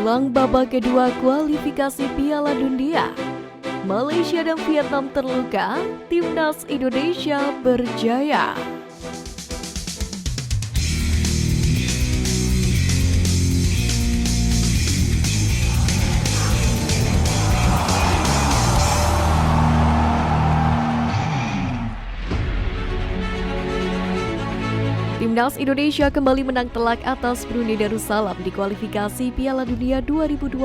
Jelang babak kedua kualifikasi Piala Dunia, Malaysia dan Vietnam terluka, timnas Indonesia berjaya. Timnas Indonesia kembali menang telak atas Brunei Darussalam di kualifikasi Piala Dunia 2026.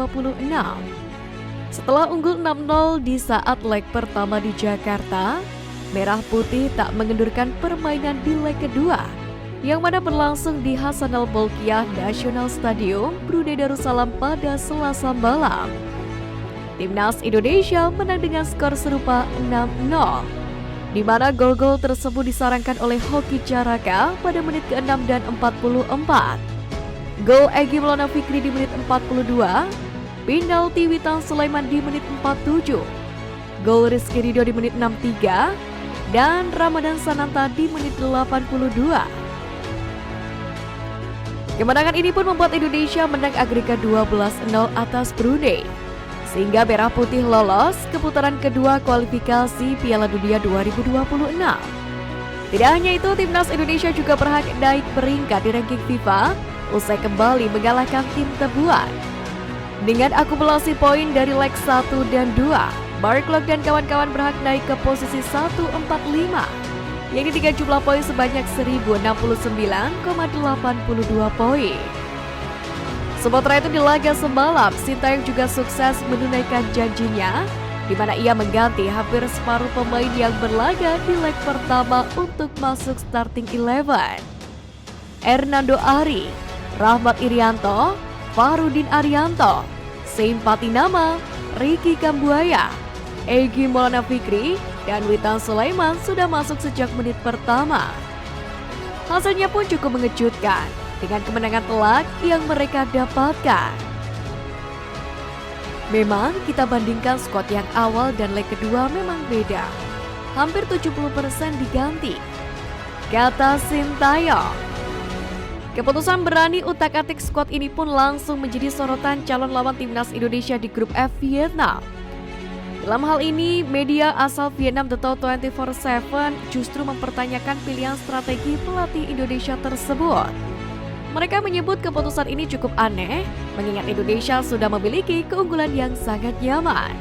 Setelah unggul 6-0 di saat leg pertama di Jakarta, Merah Putih tak mengendurkan permainan di leg kedua, yang mana berlangsung di Hassanal Bolkiah National Stadium, Brunei Darussalam pada Selasa malam. Timnas Indonesia menang dengan skor serupa 6-0. Di mana gol-gol tersebut disarankan oleh Hoki Caraka pada menit ke-6 dan 44. Gol Egy Maulana Fikri di menit 42, penalti Witan Sulaiman di menit 47, gol Rizky Ridho di menit 63, dan Ramadan Sananta di menit 82. Kemenangan ini pun membuat Indonesia menang agregat 12-0 atas Brunei, sehingga Merah Putih lolos ke putaran kedua kualifikasi Piala Dunia 2026. Tidak hanya itu, timnas Indonesia juga berhak naik peringkat di ranking FIFA usai kembali mengalahkan tim tebuan. Dengan akumulasi poin dari leg 1 dan 2, Mark Klok dan kawan-kawan berhak naik ke posisi 145, yang dengan jumlah poin sebanyak 1069,82 poin. Sementara itu di laga semalam, Sintayong juga sukses menunaikan janjinya, di mana ia mengganti hampir separuh pemain yang berlaga di leg pertama untuk masuk starting 11. Hernando Ari, Rahmat Irianto, Farudin Arianto, Sein Patinama, Ricky Kambuaya, Egy Maulana Fikri, dan Witan Sulaiman sudah masuk sejak menit pertama. Hasilnya pun cukup mengejutkan dengan kemenangan telak yang mereka dapatkan. Memang kita bandingkan skuad yang awal dan leg kedua memang beda. Hampir 70% diganti, kata Sintayong. Keputusan berani utak-atik skuad ini pun langsung menjadi sorotan calon lawan timnas Indonesia di grup F Vietnam. Dalam hal ini, media asal Vietnam The Tau 24/7 justru mempertanyakan pilihan strategi pelatih Indonesia tersebut. Mereka menyebut keputusan ini cukup aneh, mengingat Indonesia sudah memiliki keunggulan yang sangat nyaman.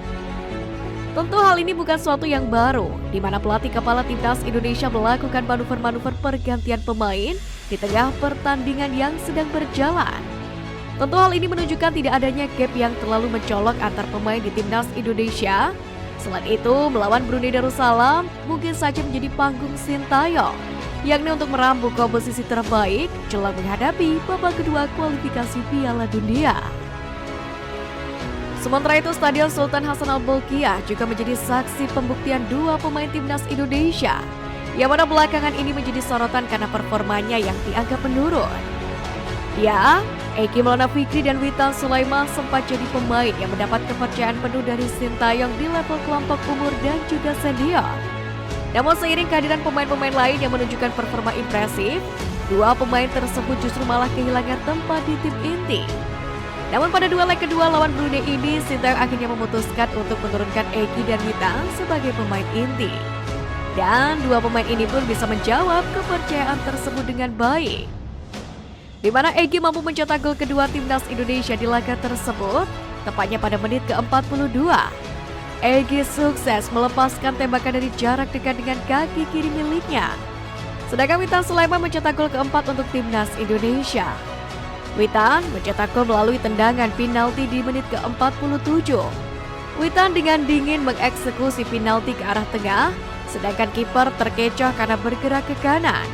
Tentu hal ini bukan suatu yang baru, di mana pelatih kepala timnas Indonesia melakukan manuver-manuver pergantian pemain di tengah pertandingan yang sedang berjalan. Tentu hal ini menunjukkan tidak adanya gap yang terlalu mencolok antar pemain di timnas Indonesia. Selain itu, melawan Brunei Darussalam mungkin saja menjadi panggung Sintayong, yakni untuk merampung komposisi terbaik jelang menghadapi babak kedua kualifikasi Piala Dunia. Sementara itu, Stadion Sultan Hassanal Bolkiah juga menjadi saksi pembuktian dua pemain timnas Indonesia, yang mana belakangan ini menjadi sorotan karena performanya yang dianggap menurun. Ya, Egy Maulana Fikri dan Witan Sulaiman sempat jadi pemain yang mendapat kepercayaan penuh dari Sintayong di level kelompok umur dan juga senior. Namun seiring kehadiran pemain-pemain lain yang menunjukkan performa impresif, dua pemain tersebut justru malah kehilangan tempat di tim inti. Namun pada dua leg kedua lawan Brunei ini, Sintayong akhirnya memutuskan untuk menurunkan Egy dan Witan sebagai pemain inti. Dan dua pemain ini pun bisa menjawab kepercayaan tersebut dengan baik, di mana Egy mampu mencetak gol kedua timnas Indonesia di laga tersebut, tepatnya pada menit ke-42. Egy sukses melepaskan tembakan dari jarak dekat dengan kaki kiri miliknya. Sedangkan Witan Sulaiman mencetak gol keempat untuk timnas Indonesia. Witan mencetak gol melalui tendangan penalti di menit ke-47. Witan dengan dingin mengeksekusi penalti ke arah tengah, sedangkan kiper terkecoh karena bergerak ke kanan.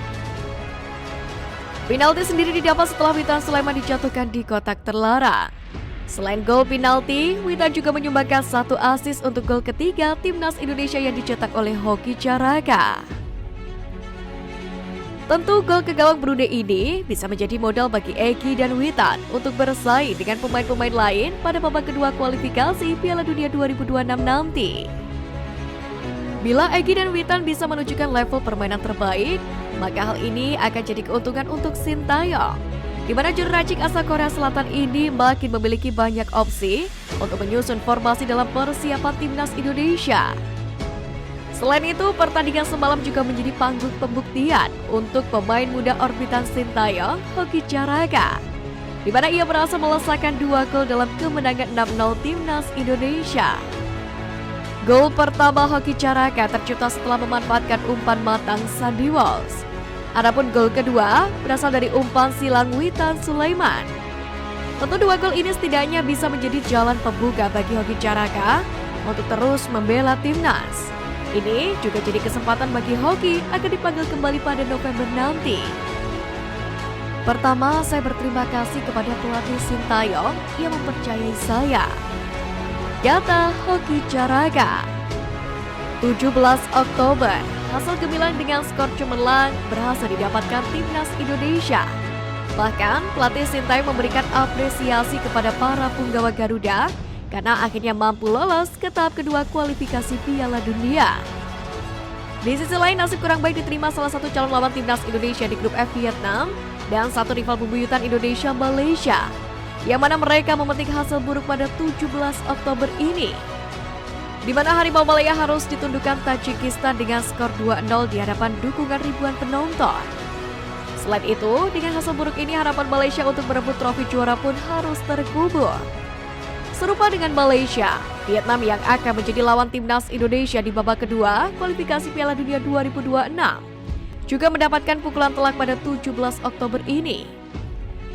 Penalti sendiri didapat setelah Witan Sulaiman dijatuhkan di kotak terlarang. Selain gol penalti, Witan juga menyumbangkan satu assist untuk gol ketiga timnas Indonesia yang dicetak oleh Hoki Caraka. Tentu gol ke gawang Brunei ini bisa menjadi modal bagi Egy dan Witan untuk bersaing dengan pemain-pemain lain pada babak kedua kualifikasi Piala Dunia 2026 nanti. Bila Egy dan Witan bisa menunjukkan level permainan terbaik, maka hal ini akan jadi keuntungan untuk Sintayong. di mana juru racik asal Korea Selatan ini makin memiliki banyak opsi untuk menyusun formasi dalam persiapan timnas Indonesia. Selain itu, pertandingan semalam juga menjadi panggung pembuktian untuk pemain muda orbitan Sintayong, Hoki Caraka, di mana ia berhasil melesakkan 2 gol dalam kemenangan 6-0 timnas Indonesia. Gol pertama Hoki Caraka tercipta setelah memanfaatkan umpan matang Sandy Walsh. Adapun gol kedua berasal dari umpan silang Witan Sulaiman. Tentu 2 gol ini setidaknya bisa menjadi jalan pembuka bagi Hoki Caraka untuk terus membela timnas. Ini juga jadi kesempatan bagi Hoki agar dipanggil kembali pada November nanti. Pertama, saya berterima kasih kepada pelatih Sintayong yang mempercayai saya, kata Hoki Caraka. 17 Oktober, hasil gemilang dengan skor cemerlang berhasil didapatkan timnas Indonesia. Bahkan, pelatih Sintayong memberikan apresiasi kepada para punggawa Garuda karena akhirnya mampu lolos ke tahap kedua kualifikasi Piala Dunia. Di sisi lain, nasib kurang baik diterima salah satu calon lawan timnas Indonesia di grup F, Vietnam, dan satu rival bebuyutan Indonesia, Malaysia, yang mana mereka memetik hasil buruk pada 17 Oktober ini, di mana Harimau Malaya harus ditundukkan Tajikistan dengan skor 2-0 di hadapan dukungan ribuan penonton. Selain itu, dengan hasil buruk ini harapan Malaysia untuk merebut trofi juara pun harus terkubur. Serupa dengan Malaysia, Vietnam yang akan menjadi lawan timnas Indonesia di babak kedua kualifikasi Piala Dunia 2026 juga mendapatkan pukulan telak pada 17 Oktober ini.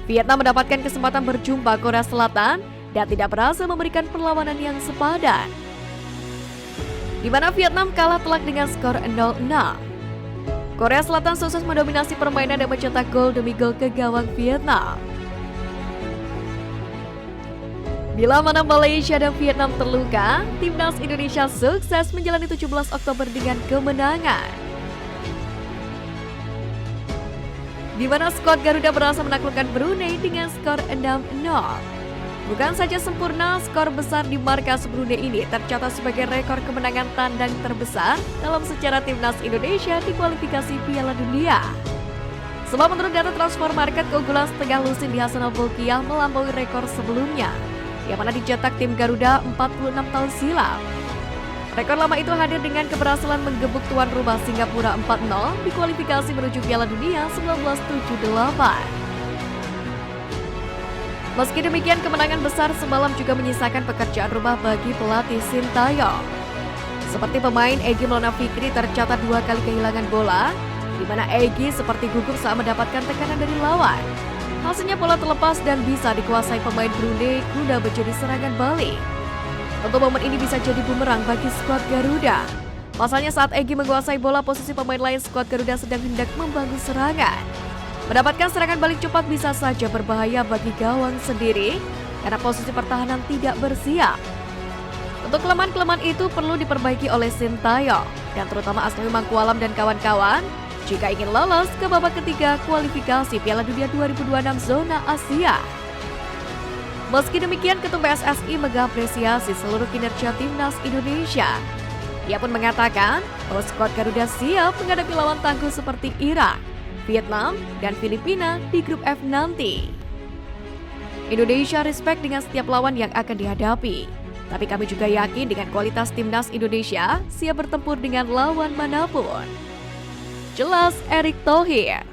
Vietnam mendapatkan kesempatan berjumpa Korea Selatan dan tidak berhasil memberikan perlawanan yang sepadan, di mana Vietnam kalah telak dengan skor 0-6. Korea Selatan sukses mendominasi permainan dan mencetak gol demi gol ke gawang Vietnam. Bila mana Malaysia dan Vietnam terluka, timnas Indonesia sukses menjalani 17 Oktober dengan kemenangan, di mana skuad Garuda berhasil menaklukkan Brunei dengan skor 6-0. Bukan saja sempurna, skor besar di markas Brunei ini tercatat sebagai rekor kemenangan tandang terbesar dalam sejarah timnas Indonesia di kualifikasi Piala Dunia. Sebab menurut data Transfer Market, keunggulan setengah lusin di Hasanal Bolkiah melampaui rekor sebelumnya, yang mana dicetak tim Garuda 46 tahun silam. Rekor lama itu hadir dengan keberhasilan menggebuk tuan rumah Singapura 4-0 di kualifikasi menuju Piala Dunia 1978. Meski demikian, kemenangan besar semalam juga menyisakan pekerjaan rumah bagi pelatih Sintayong. Seperti pemain Egy Maulana Fikri tercatat 2 kali kehilangan bola, di mana Egy seperti gugup saat mendapatkan tekanan dari lawan. Hasilnya bola terlepas dan bisa dikuasai pemain Brunei guna menjadi serangan balik. Tentu momen ini bisa jadi bumerang bagi skuad Garuda. Pasalnya saat Egy menguasai bola, posisi pemain lain skuad Garuda sedang hendak membangun serangan. Mendapatkan serangan balik cepat bisa saja berbahaya bagi gawang sendiri karena posisi pertahanan tidak bersiap. Untuk kelemahan-kelemahan itu perlu diperbaiki oleh Sintayong dan terutama Asnawi Mangkualam dan kawan-kawan jika ingin lolos ke babak ketiga kualifikasi Piala Dunia 2026 zona Asia. Meski demikian, Ketum PSSI mengapresiasi seluruh kinerja timnas Indonesia. Ia pun mengatakan bahwa skuad Garuda siap menghadapi lawan tangguh seperti Irak, Vietnam, dan Filipina di grup F nanti. Indonesia respect dengan setiap lawan yang akan dihadapi, tapi kami juga yakin dengan kualitas timnas Indonesia siap bertempur dengan lawan manapun. Jelas Erick Thohir.